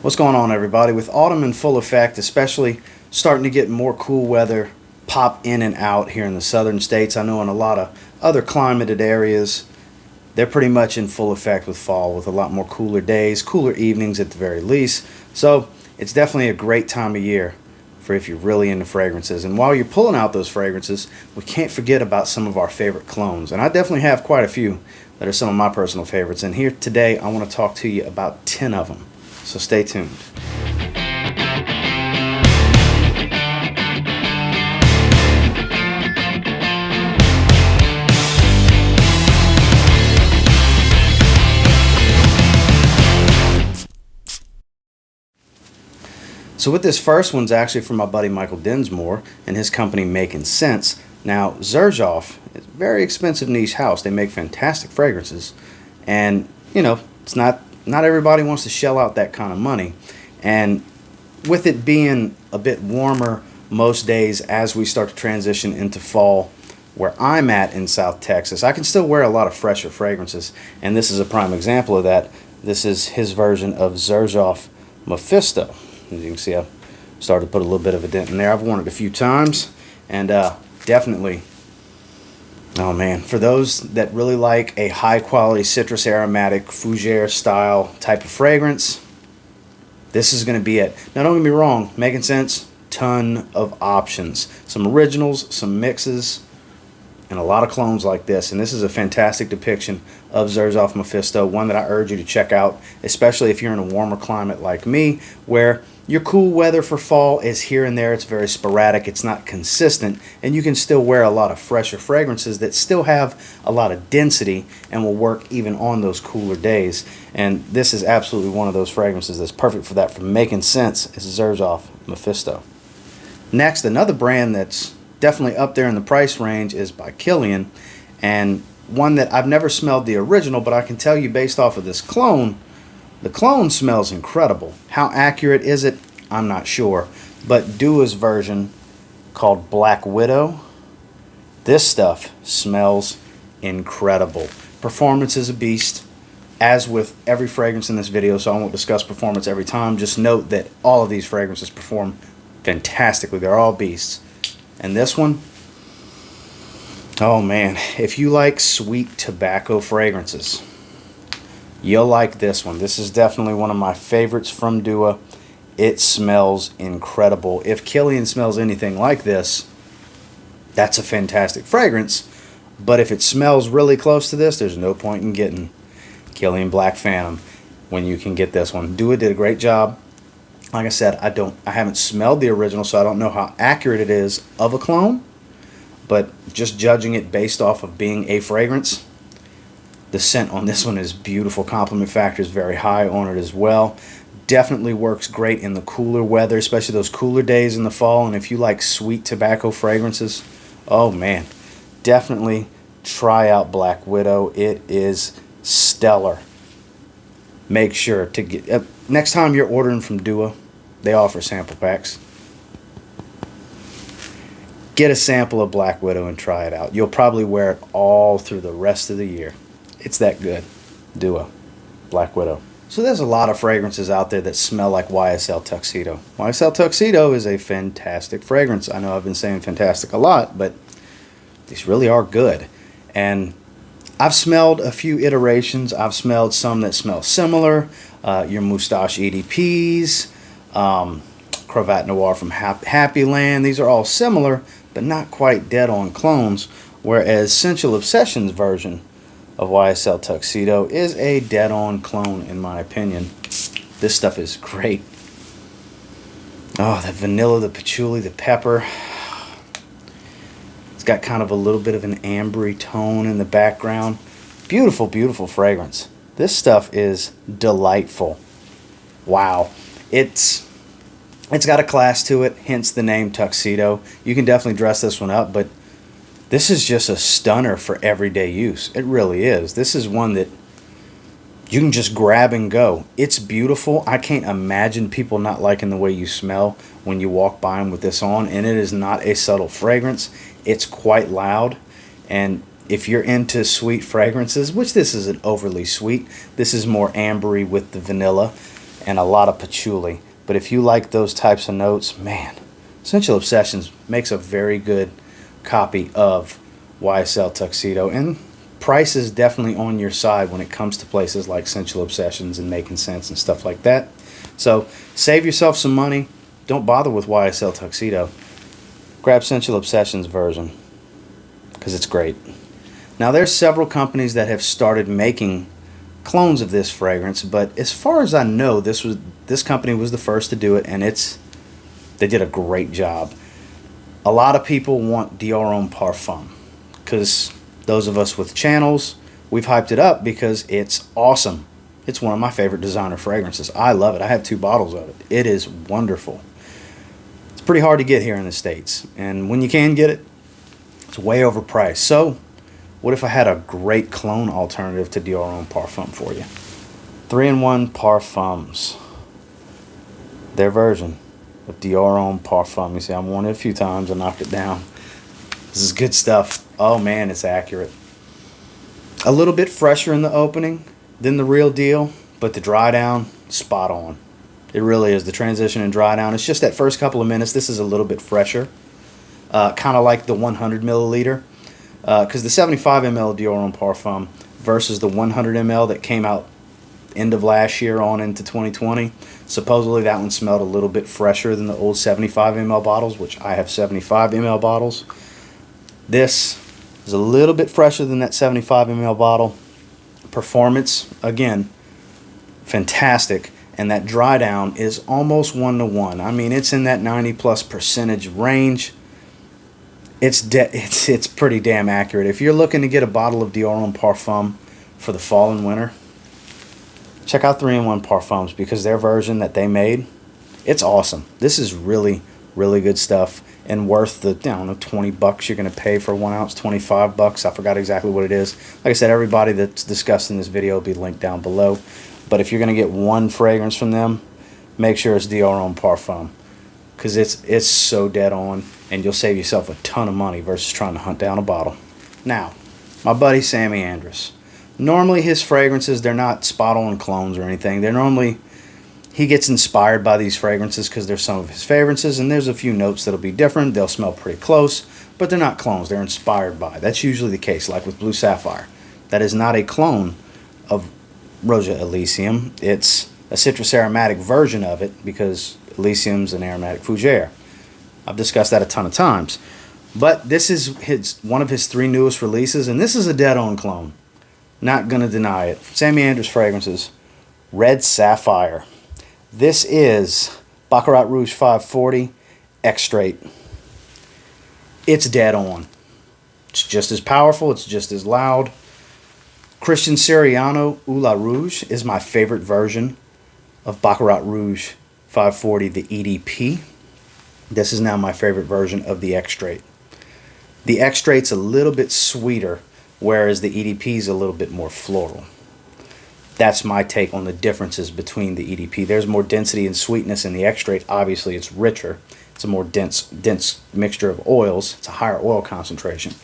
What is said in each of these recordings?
What's going on, everybody? With autumn in full effect, especially starting to get more cool weather pop in and out here in the southern states. I know in a lot of other climated areas, they're pretty much in full effect with fall, with a lot more cooler days, cooler evenings at the very least. So it's definitely a great time of year for if you're really into fragrances. And while you're pulling out those fragrances, we can't forget about some of our favorite clones. And I definitely have quite a few that are some of my personal favorites. And here today, I want to talk to you about 10 of them. So stay tuned. So with this first one's actually from my buddy Michael Dinsmore and his company makinsense. Now Zaharoff is a very expensive niche house. They make fantastic fragrances, and you know, it's not everybody wants to shell out that kind of money. And with it being a bit warmer most days as we start to transition into fall, where I'm at in South Texas, I can still wear a lot of fresher fragrances, and this is a prime example of that. This is his version of Zaharoff Mephisto. As you can see, I've started to put a little bit of a dent in there. I've worn it a few times, and definitely, oh man, for those that really like a high quality citrus aromatic fougere style type of fragrance, this is going to be it. Now don't get me wrong, makinsense, ton of options, some originals, some mixes, and a lot of clones like this. And this is a fantastic depiction of Zaharoff Mephisto, one that I urge you to check out, especially if you're in a warmer climate like me, where your cool weather for fall is here and there. It's very sporadic, it's not consistent, and you can still wear a lot of fresher fragrances that still have a lot of density and will work even on those cooler days. And this is absolutely one of those fragrances that's perfect for that. From makinsense is Zaharoff Mephisto. Next, another brand that's definitely up there in the price range is by Kilian, and one that I've never smelled the original, but I can tell you based off of this clone, the clone smells incredible. How accurate is it? I'm not sure. But Dua's version, called Black Widow, this stuff smells incredible. Performance is a beast, as with every fragrance in this video, so I won't discuss performance every time. Just note that all of these fragrances perform fantastically. They're all beasts. And this one, oh man, if you like sweet tobacco fragrances, you'll like this one. This is definitely one of my favorites from Dua. It smells incredible. If Kilian smells anything like this, that's a fantastic fragrance. But if it smells really close to this, there's no point in getting Kilian Black Phantom when you can get this one. Dua did a great job. Like I said, I haven't smelled the original, so I don't know how accurate it is of a clone. But just judging it based off of being a fragrance, the scent on this one is beautiful. Compliment factor is very high on it as well. Definitely works great in the cooler weather, especially those cooler days in the fall. And if you like sweet tobacco fragrances, oh man, definitely try out Black Widow. It is stellar. Make sure to get, next time you're ordering from Dua, they offer sample packs. Get a sample of Black Widow and try it out. You'll probably wear it all through the rest of the year. It's that good. Dua, Black Widow. So there's a lot of fragrances out there that smell like YSL Tuxedo. YSL Tuxedo is a fantastic fragrance. I know I've been saying fantastic a lot, but these really are good. And I've smelled a few iterations. I've smelled some that smell similar. Your Moustache EDPs, Cravat Noir from Happy Land. These are all similar, but not quite dead-on clones. Whereas Sensual Obsession's version of YSL Tuxedo is a dead-on clone, in my opinion. This stuff is great. Oh, the vanilla, the patchouli, the pepper. It's got kind of a little bit of an ambery tone in the background. Beautiful, beautiful fragrance. This stuff is delightful. Wow. It's got a class to it, hence the name Tuxedo. You can definitely dress this one up, but this is just a stunner for everyday use. It really is. This is one that you can just grab and go. It's beautiful. I can't imagine people not liking the way you smell when you walk by them with this on, and it is not a subtle fragrance. It's quite loud, and if you're into sweet fragrances, which this isn't overly sweet, this is more ambery with the vanilla, and a lot of patchouli. But if you like those types of notes, man, SCENTual Obsessions makes a very good copy of YSL Tuxedo, and price is definitely on your side when it comes to places like SCENTual Obsessions and Making Sense and stuff like that. So save yourself some money. Don't bother with YSL Tuxedo. Grab SCENTual Obsessions version because it's great. Now there's several companies that have started making clones of this fragrance, but as far as I know, this company was the first to do it, and they did a great job. A lot of people want Dior Homme Parfum because those of us with channels, we've hyped it up because it's awesome. It's one of my favorite designer fragrances. I love it. I have 2 bottles of it. It is wonderful. It's pretty hard to get here in the States, and when you can get it, it's way overpriced. So what if I had a great clone alternative to Dior Homme Parfum for you? 3-in-1 Parfums. Their version of Dior Homme Parfum. You see, I'm worn it a few times. I knocked it down. This is good stuff. Oh man, it's accurate. A little bit fresher in the opening than the real deal, but the dry down, spot on. It really is. The transition and dry down, it's just that first couple of minutes. This is a little bit fresher. Kind of like the 100 milliliter. Because the 75 ml Dior Homme Parfum versus the 100 ml that came out end of last year on into 2020, supposedly that one smelled a little bit fresher than the old 75 ml bottles, which I have 75 ml bottles. This is a little bit fresher than that 75 ml bottle. Performance, again, fantastic, and that dry down is almost 1-to-1. I mean, it's in that 90+% range. It's pretty damn accurate. If you're looking to get a bottle of Dior Homme Parfum for the fall and winter, check out 3-in-1 Parfums, because their version that they made, it's awesome. This is really, really good stuff, and worth the, I don't know, 20 bucks you're going to pay for 1 ounce, 25 bucks. I forgot exactly what it is. Like I said, everybody that's discussed in this video will be linked down below. But if you're going to get one fragrance from them, make sure it's Dior Homme Parfum, because it's so dead on, and you'll save yourself a ton of money versus trying to hunt down a bottle. Now, my buddy Samy Andraus. Normally his fragrances, they're not spot-on clones or anything. They're normally, he gets inspired by these fragrances because they're some of his fragrances, and there's a few notes that'll be different. They'll smell pretty close, but they're not clones. They're inspired by. That's usually the case, like with Blue Sapphire. That is not a clone of Roja Elysium. It's a citrus aromatic version of it, because Elysium's an aromatic fougere. I've discussed that a ton of times. But this is one of his 3 newest releases, and this is a dead-on clone. Not going to deny it. Samy Andraus Fragrances, Red Sapphire. This is Baccarat Rouge 540 Extrait. It's dead on. It's just as powerful. It's just as loud. Christian Siriano Ou La Rouge is my favorite version of Baccarat Rouge 540, the EDP. This is now my favorite version of the Extrait. The Extrait's a little bit sweeter, whereas the EDP's a little bit more floral. That's my take on the differences between the EDP. There's more density and sweetness in the Extrait. Obviously, it's richer. It's a more dense mixture of oils. It's a higher oil concentration.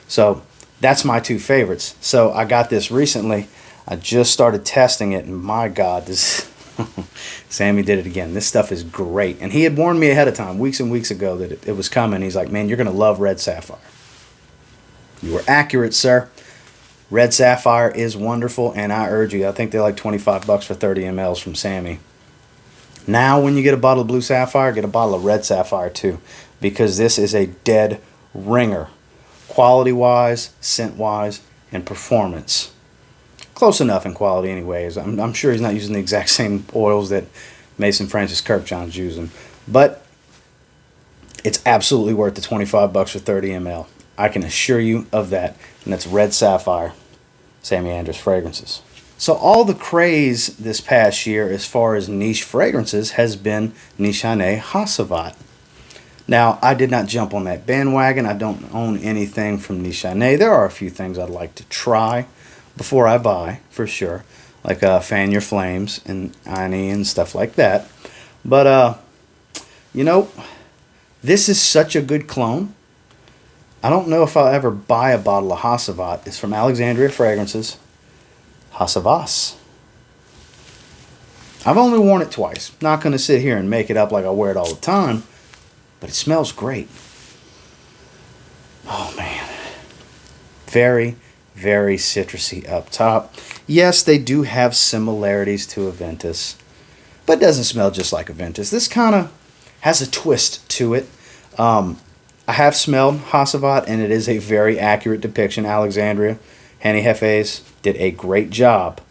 So that's my 2 favorites. So I got this recently. I just started testing it, and my God, this Samy did it again. This stuff is great. And he had warned me ahead of time, weeks and weeks ago, that it was coming. He's like, man, you're going to love Red Sapphire. You were accurate, sir. Red Sapphire is wonderful, and I urge you, I think they're like 25 bucks for 30 mLs from Samy. Now, when you get a bottle of Blue Sapphire, get a bottle of Red Sapphire too, because this is a dead ringer. Quality-wise, scent-wise, and performance. Close enough in quality anyways. I'm sure he's not using the exact same oils that Mason Francis Kirkjohn's using. But it's absolutely worth the 25 bucks for 30 ml. I can assure you of that. And that's Red Sapphire, Samy Andraus Fragrances. So all the craze this past year as far as niche fragrances has been Nichane Hassevat. Now, I did not jump on that bandwagon. I don't own anything from Nichane. There are a few things I'd like to try before I buy, for sure. Like Fan Your Flames and Ani and stuff like that. But, you know, this is such a good clone. I don't know if I'll ever buy a bottle of Hassevat. It's from Alexandria Fragrances. Hassevat. I've only worn it twice. Not going to sit here and make it up like I wear it all the time, but it smells great. Oh man. Very, very citrusy up top. Yes, they do have similarities to a Ventus, but it doesn't smell just like a Ventus. This kind of has a twist to it. I have smelled Hassevat, and it is a very accurate depiction. Alexandria Fragrances did a great job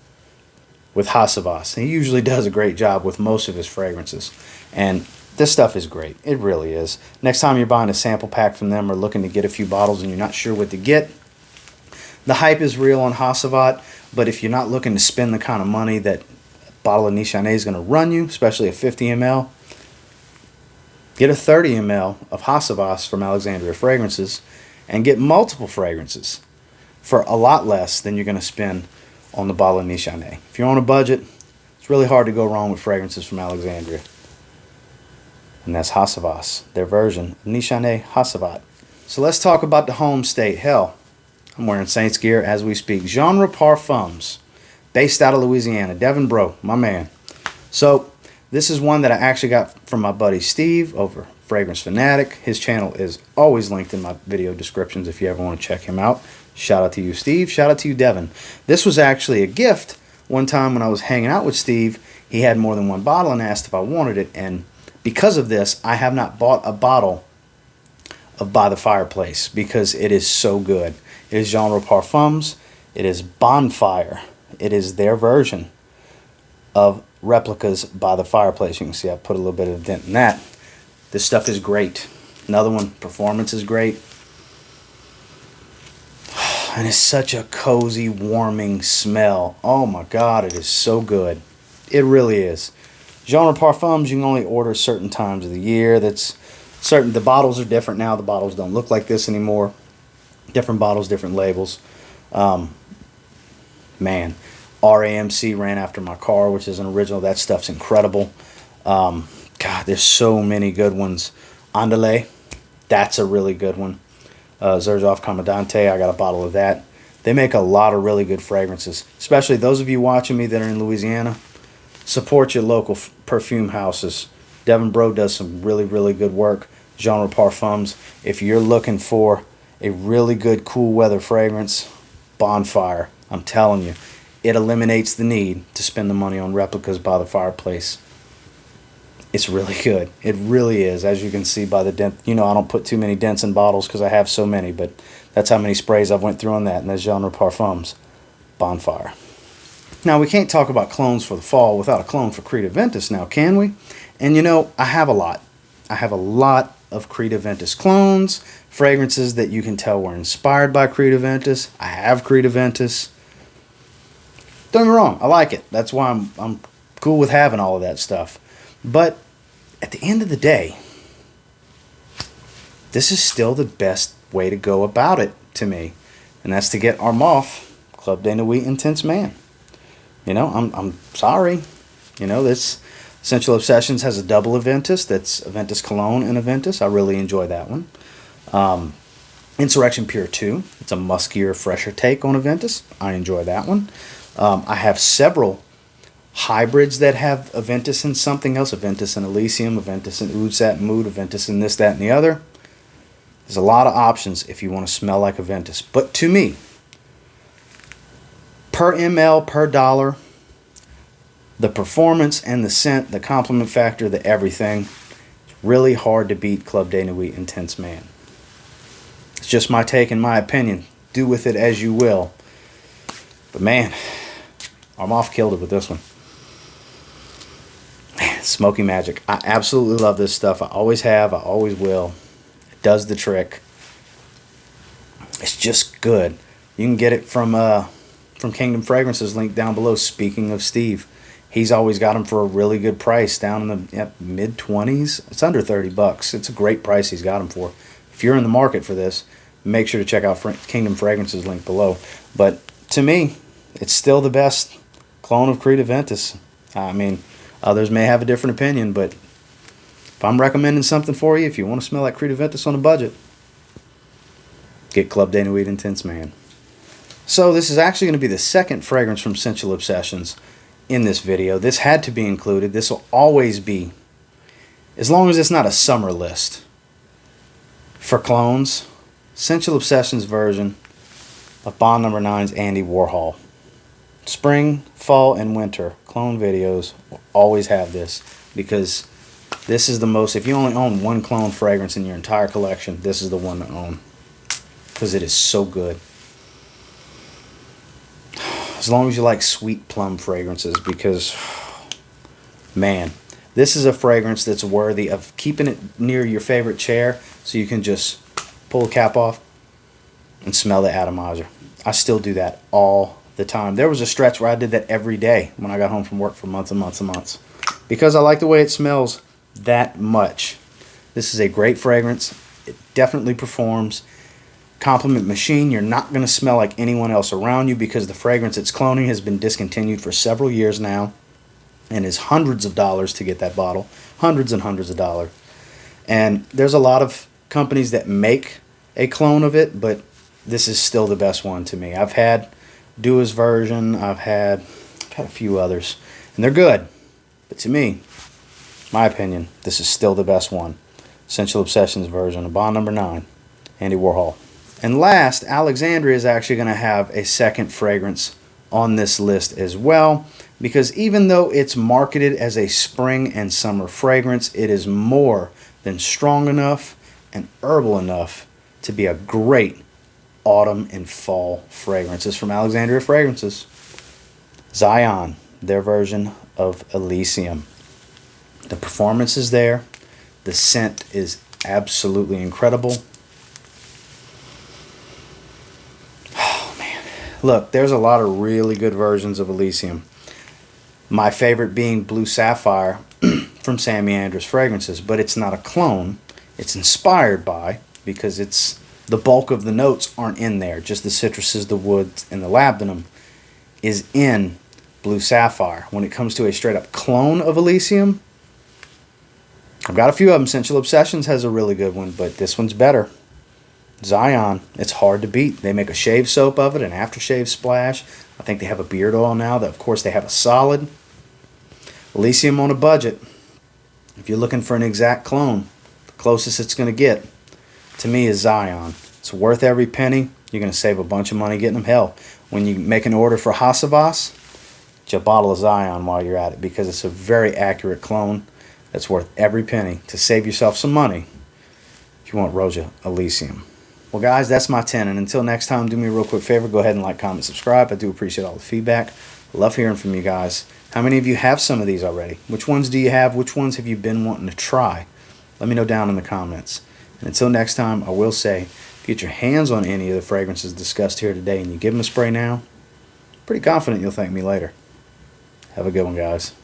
with Hassevat. He usually does a great job with most of his fragrances. And this stuff is great. It really is. Next time you're buying a sample pack from them or looking to get a few bottles and you're not sure what to get, the hype is real on Hassevat, but if you're not looking to spend the kind of money that a bottle of Nichane is going to run you, especially a 50 ml, get a 30 ml of Hassevat from Alexandria Fragrances and get multiple fragrances for a lot less than you're going to spend on the bottle of Nichane. If you're on a budget, it's really hard to go wrong with fragrances from Alexandria. And that's Hassevat, their version of Nichane Hassevat. So let's talk about the home state. Hell, I'm wearing Saints gear as we speak. Genre Parfums, based out of Louisiana. Devin Bro, my man. So this is one that I actually got from my buddy Steve over Fragrance Fanatic. His channel is always linked in my video descriptions if you ever want to check him out. Shout out to you, Steve. Shout out to you, Devin. This was actually a gift one time when I was hanging out with Steve. He had more than one bottle and asked if I wanted it. And because of this, I have not bought a bottle of By the Fireplace because it is so good. It is Genre Parfums. It is Bonfire. It is their version of Replicas By the Fireplace. You can see I put a little bit of a dent in that. This stuff is great. Another one, Performance is great. And it's such a cozy, warming smell. Oh my God, it is so good. It really is. Genre Parfums, you can only order certain times of the year. That's certain. The bottles are different now. The bottles don't look like this anymore. Different bottles, different labels. Man, RAMC ran after my car, which is an original. That stuff's incredible. God, there's so many good ones. Andale, that's a really good one. Zaharoff Commandante, I got a bottle of that. They make a lot of really good fragrances, especially those of you watching me that are in Louisiana. Support your local perfume houses. Devin Bro does some really, really good work. Genre Parfums. If you're looking for a really good cool weather fragrance, Bonfire. I'm telling you, it eliminates the need to spend the money on Replicas By the Fireplace. It's really good. It really is. As you can see by the dent. You know, I don't put too many dents in bottles because I have so many, but that's how many sprays I've went through on that. And that's Genre Parfums. Bonfire. Now, we can't talk about clones for the fall without a clone for Creed Ventus now, can we? And you know, I have a lot. I have a lot of Creed Ventus clones, fragrances that you can tell were inspired by Creed Ventus. I have Creed Ventus. Don't get me wrong, I like it. That's why I'm cool with having all of that stuff. But at the end of the day, this is still the best way to go about it to me. And that's to get ARMOUR'S Club de Nuit Intense Man. You know, I'm sorry. You know, this SCENTual Obsessions has a double Ventus. That's a Ventus Cologne and a Ventus. I really enjoy that one. Insurrection Pure 2. It's a muskier, fresher take on a Ventus. I enjoy that one. I have several hybrids that have a Ventus and something else. A Ventus and Elysium, a Ventus and Oud Sat Mood, a Ventus and this, that, and the other. There's a lot of options if you want to smell like a Ventus. But to me, per ml, per dollar, the performance and the scent, the compliment factor, the everything, it's really hard to beat Club de Nuit Intense Man. It's just my take and my opinion. Do with it as you will. But man, ARMOUR'S killed it with this one. Man, smoky magic. I absolutely love this stuff. I always have. I always will. It does the trick. It's just good. You can get it from Kingdom Fragrances, link down below. Speaking of Steve, he's always got them for a really good price, down in the mid-20s. It's under 30 bucks. It's a great price he's got them for. If you're in the market for this, make sure to check out Kingdom Fragrances, link below. But to me, it's still the best clone of Creed Ventus. I mean, others may have a different opinion, but if I'm recommending something for you, if you want to smell like Creed Ventus on a budget, get Club de Nuit Intense Man. So this is actually going to be the second fragrance from SCENTual Obsessions. in this video. This had to be included. This will always be, as long as it's not a summer list. For clones, SCENTual Obsessions version of Bond Number 9's Andy Warhol. Spring, fall, and winter clone videos will always have this, because this is the most, if you only own one clone fragrance in your entire collection, this is the one to own, because it is so good. As long as you like sweet plum fragrances, because, man, this is a fragrance that's worthy of keeping it near your favorite chair so you can just pull the cap off and smell the atomizer. I still do that all the time. There was a stretch where I did that every day when I got home from work for months and months and months, because I like the way it smells that much. This is a great fragrance. It definitely performs. Compliment machine. You're not going to smell like anyone else around you, because the fragrance it's cloning has been discontinued for several years now and is hundreds of dollars to get that bottle. Hundreds and hundreds of dollars. And there's a lot of companies that make a clone of it, but this is still the best one to me. I've had Dua's version. I've had a few others, and they're good. But to me, my opinion, this is still the best one. SCENTual Obsessions version of Bond Number 9, Andy Warhol. And last, Alexandria is actually going to have a second fragrance on this list as well, because even though it's marketed as a spring and summer fragrance, it is more than strong enough and herbal enough to be a great autumn and fall fragrance. This is from Alexandria Fragrances. Zion, their version of Elysium. The performance is there. The scent is absolutely incredible. Look, there's a lot of really good versions of Elysium. My favorite being Blue Sapphire from Samy Andraus Fragrances, but it's not a clone. It's inspired by, because it's the bulk of the notes aren't in there. Just the citruses, the woods, and the labdanum is in Blue Sapphire. When it comes to a straight up clone of Elysium, I've got a few of them. SCENTual Obsessions has a really good one, but this one's better. Zion, it's hard to beat. They make a shave soap of it, an aftershave splash. I think they have a beard oil now. That, of course, they have a solid. Elysium on a budget. If you're looking for an exact clone, the closest it's going to get, to me, is Zion. It's worth every penny. You're going to save a bunch of money getting them. Hell, when you make an order for Hassevat, get you a bottle of Zion while you're at it, because it's a very accurate clone that's worth every penny to save yourself some money if you want Roja Elysium. Well, guys, that's my 10. And until next time, do me a real quick favor. Go ahead and like, comment, subscribe. I do appreciate all the feedback. Love hearing from you guys. How many of you have some of these already? Which ones do you have? Which ones have you been wanting to try? Let me know down in the comments. And until next time, I will say, if you get your hands on any of the fragrances discussed here today and you give them a spray now, pretty confident you'll thank me later. Have a good one, guys.